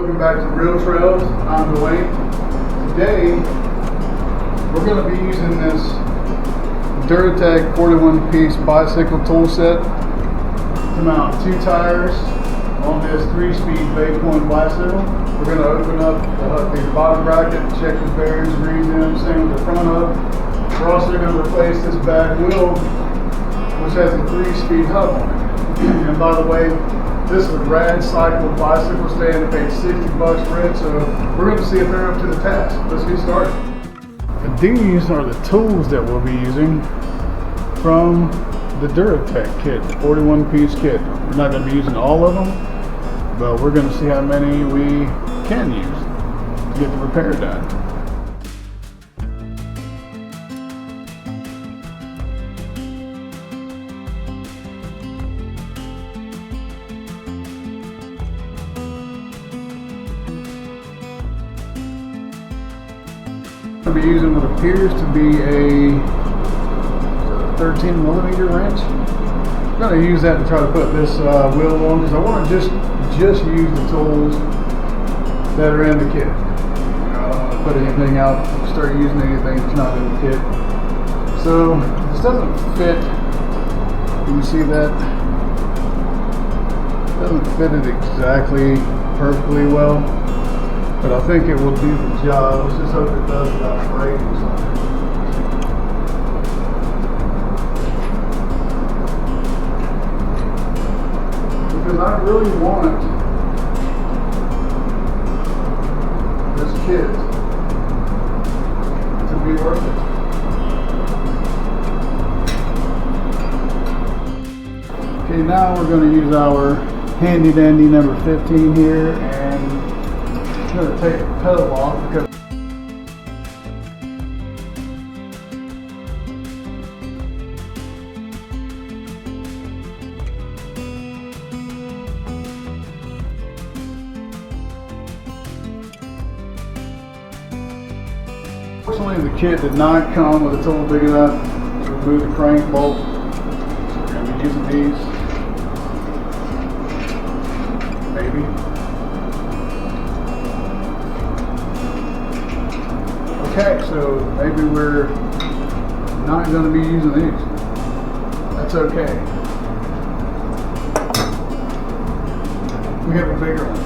Welcome back to Real Trails. I'm Dwayne. Today we're going to be using this Duratech 41-piece bicycle tool set to mount 2 tires on this 3-speed Baypoint bicycle. We're going to open up the bottom bracket, check the bearings, read them, same with the front of. We're also going to replace this back wheel, which has a 3-speed hub on it. And by the way, this is a rad cycle bicycle stand. I paid $60 for it, so we're going to see if they're up to the task. Let's get started. And these are the tools that we'll be using from the Duratech kit, the 41-piece kit. We're not going to be using all of them, but we're going to see how many we can use to get the repair done. I'm going to be using what appears to be a 13mm wrench. I'm going to use that to try to put this wheel on because I want to just use the tools that are in the kit. I don't want to put anything out, start using anything that's not in the kit. So this doesn't fit. Can you see that? It doesn't fit it exactly perfectly well, but I think it will do the job. Let's just hope it does without breaking something. Because I really want this kit to be worth it. Okay, now we're going to use our handy dandy number 15 here, and I'm going to take the pedal off because fortunately the kit did not come with a tool big enough to remove the crank bolt, so we're going to be using these. Maybe. Okay, so maybe we're not going to be using these. That's okay. We have a bigger one.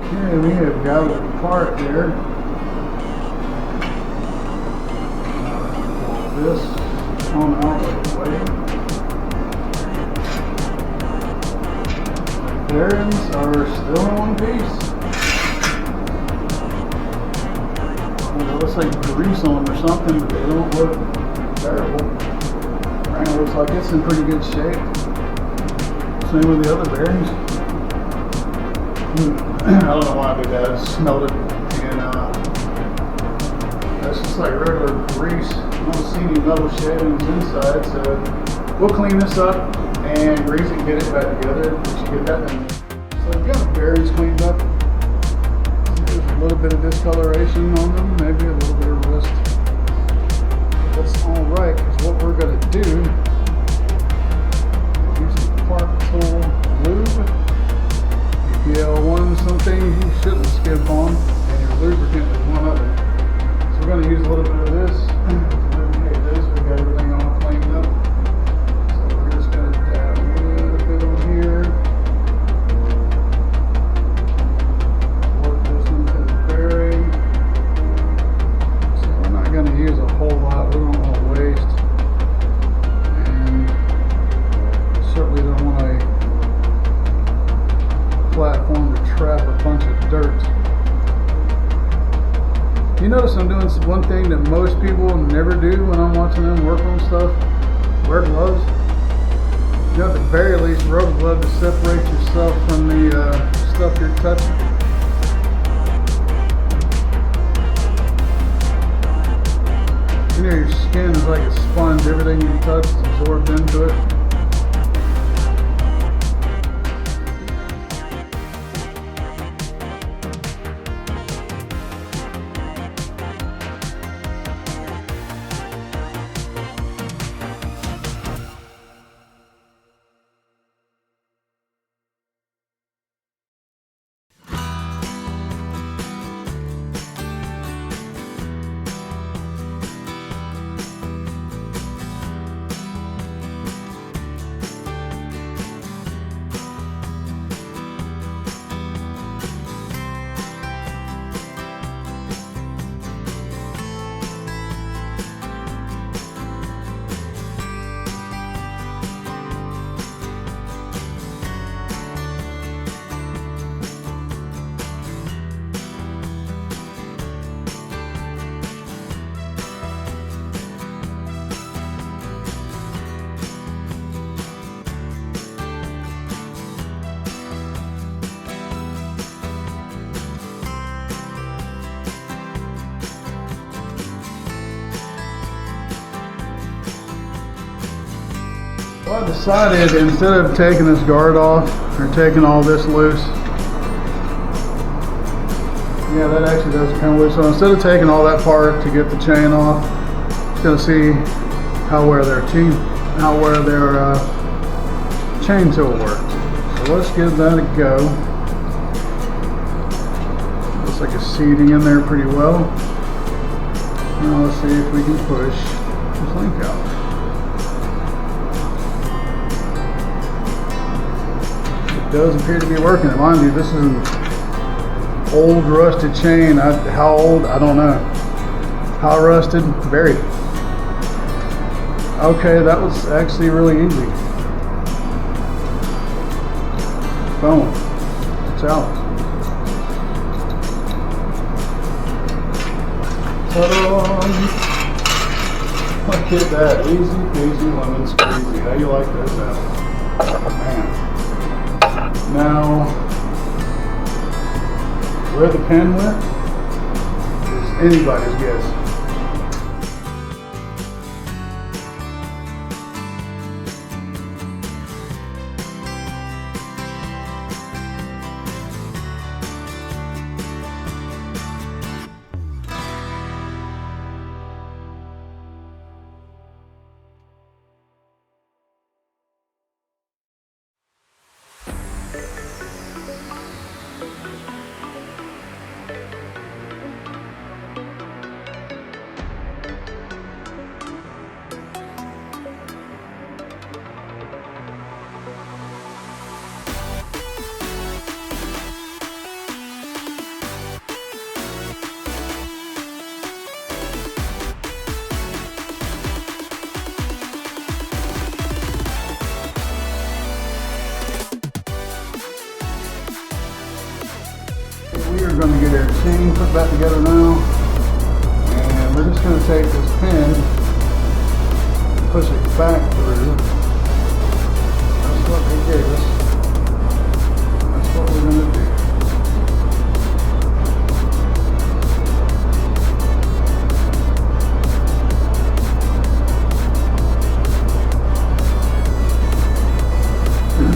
Okay, we have got it apart there. Pull this on out of the way. The bearings are still in one piece. It looks like grease on them or something, but they don't look terrible. Right, it looks like it's in pretty good shape. Same with the other bearings. I don't know why I did that. I smelled it, and that's just like regular grease. I don't see any metal shavings inside, so we'll clean this up and grease it and get it back together. We should get that in. So we've got the bearings cleaned up. There's a little bit of discoloration on them, maybe a little bit of rust. That's all right, because what we're going to do is use some Park Tool lube. PL1, some things you shouldn't skip on, and your lubricant is one of them. So we're going to use a little bit of this to lubricate this. We got everything all cleaned up. So we're just going to dab a little bit on here. Work this into the bearing. So we're not going to use a whole lot. We don't want to waste. And certainly don't want to platform to trap a bunch of dirt. You notice I'm doing one thing that most people never do when I'm watching them work on stuff? Wear gloves. You have at the very least wear a glove to separate yourself from the stuff you're touching. You know, your skin is like a sponge. Everything you touch is absorbed into it. Well, I decided instead of taking this guard off or taking all this loose, yeah, that actually does come loose. So instead of taking all that part to get the chain off, just gonna see how well their chain tool works. So let's give that a go. Looks like it's seating in there pretty well. Now let's see if we can push this link out. It does appear to be working. And mind you, this is an old rusted chain. How old? I don't know. How rusted? Very. Okay, that was actually really easy. Boom. It's out. Look at that. Easy peasy lemon squeezy. How you like those out? Man. Now, where the pen went is anybody's guess. We are going to get our chain put back together now, and we're just going to take this pin and push it back through. That's what they gave us. That's what we're going to do.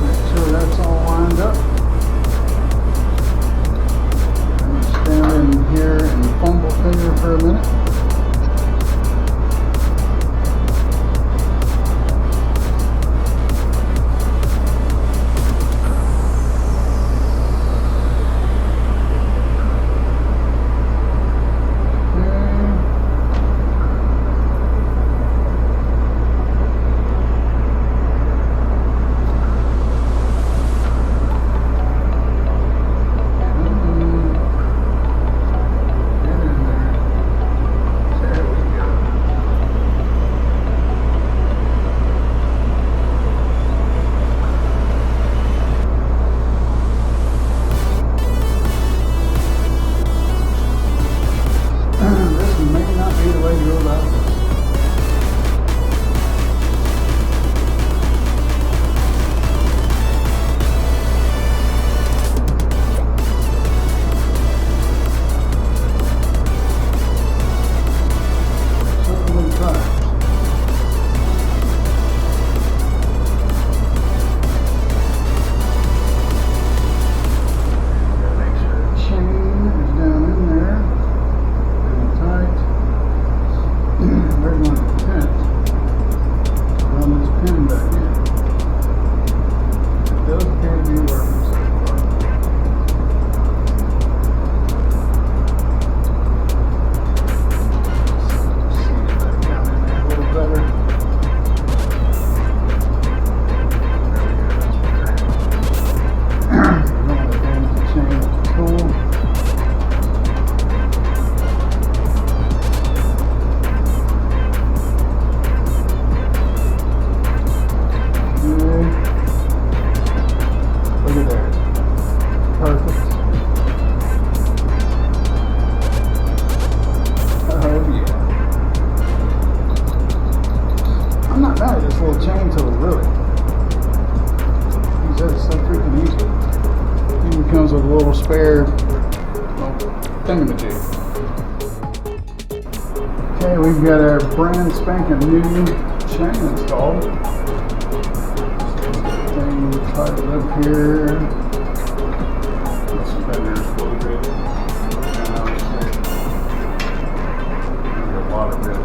Make sure that's all lined up. Here and fumble finger for a minute. Comes with a little spare thingamajig. Okay, we've got our brand spanking new chain installed. everything tightened up here. This fender's loaded. And obviously, there's a lot of it.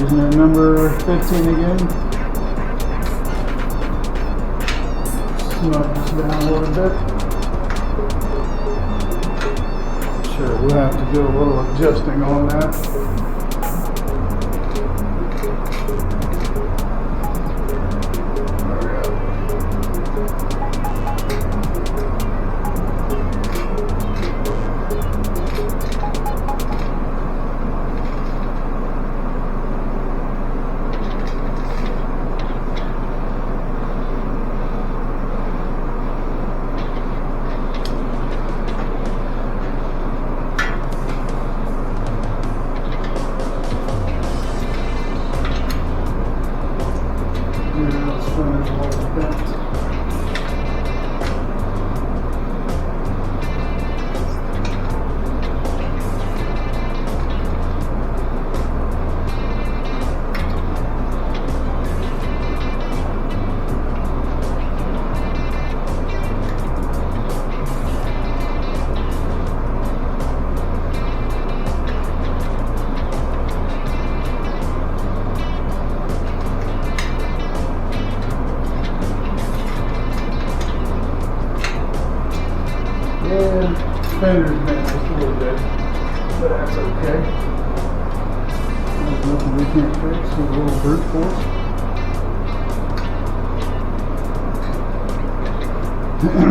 Using that number 15 again. Snug this down a little bit. Sure, we'll have to do a little adjusting on that. Fender's bent just a little bit, but that's okay. There's nothing we can't fix with a little brute force.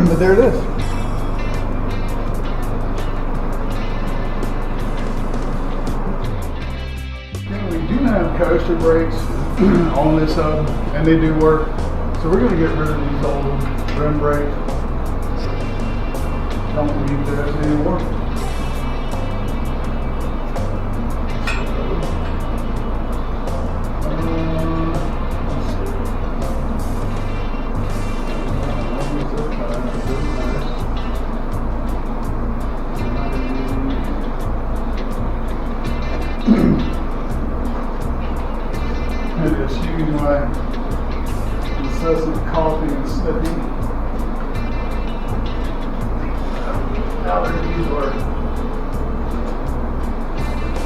But there it is. We do have coaster brakes on this hub, and they do work. So we're going to get rid of these old rim brakes. Don't need those anymore. And excuse my incessant coughing and sniffing. Allergies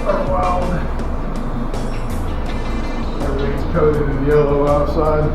are wild. Everything's coated in yellow outside.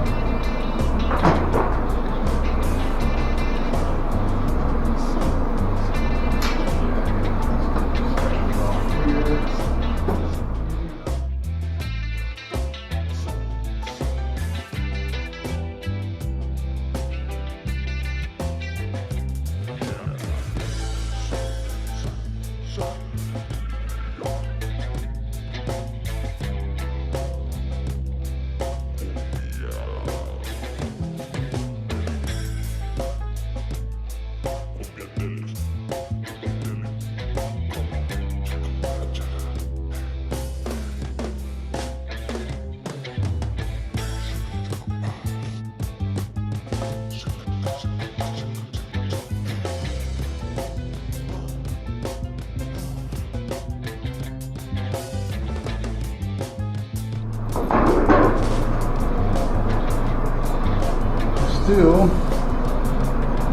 Still,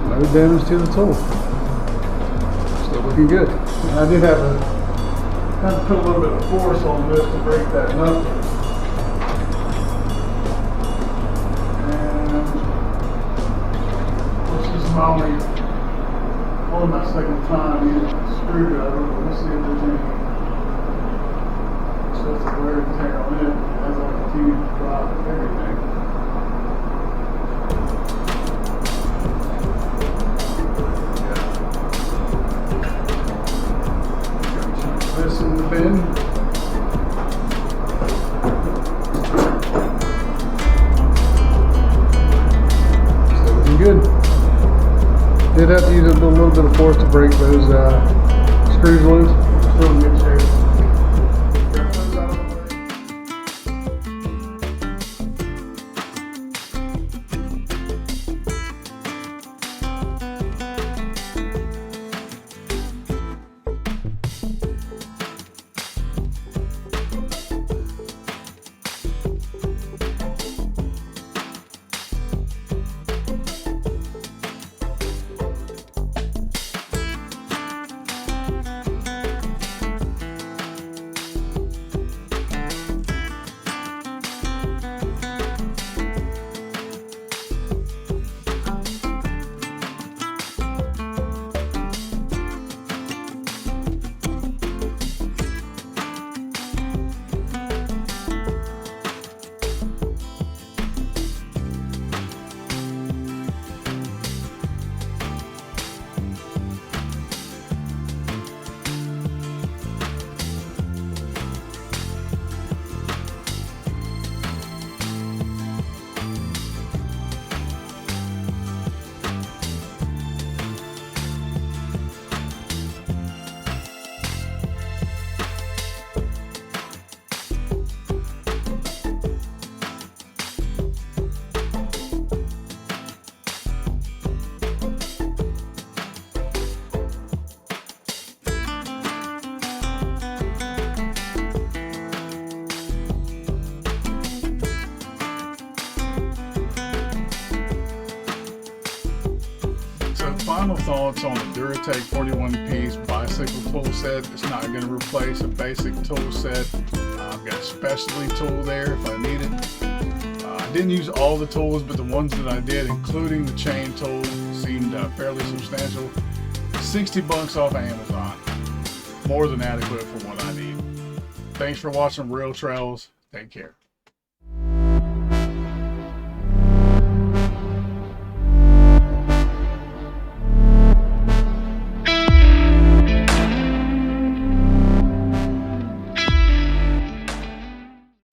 no damage to the tool. Still looking good. And I did have to put a little bit of force on this to break that nut. And this is only my second time using a screwdriver, but we'll see if there's any just a wear and tear on it as I continue to drive everything. This in the bin. Still looking good. Did have to use a little bit of force to break those screws loose. Still in good shape. Grab those out of the way. final thoughts on the Duratech 41-piece bicycle tool set. It's not going to replace a basic tool set. I've got a specialty tool there if I need it. I didn't use all the tools, but the ones that I did, including the chain tool, seemed fairly substantial. 60 bucks off Amazon. More than adequate for what I need. Thanks for watching Real Trails. Take care.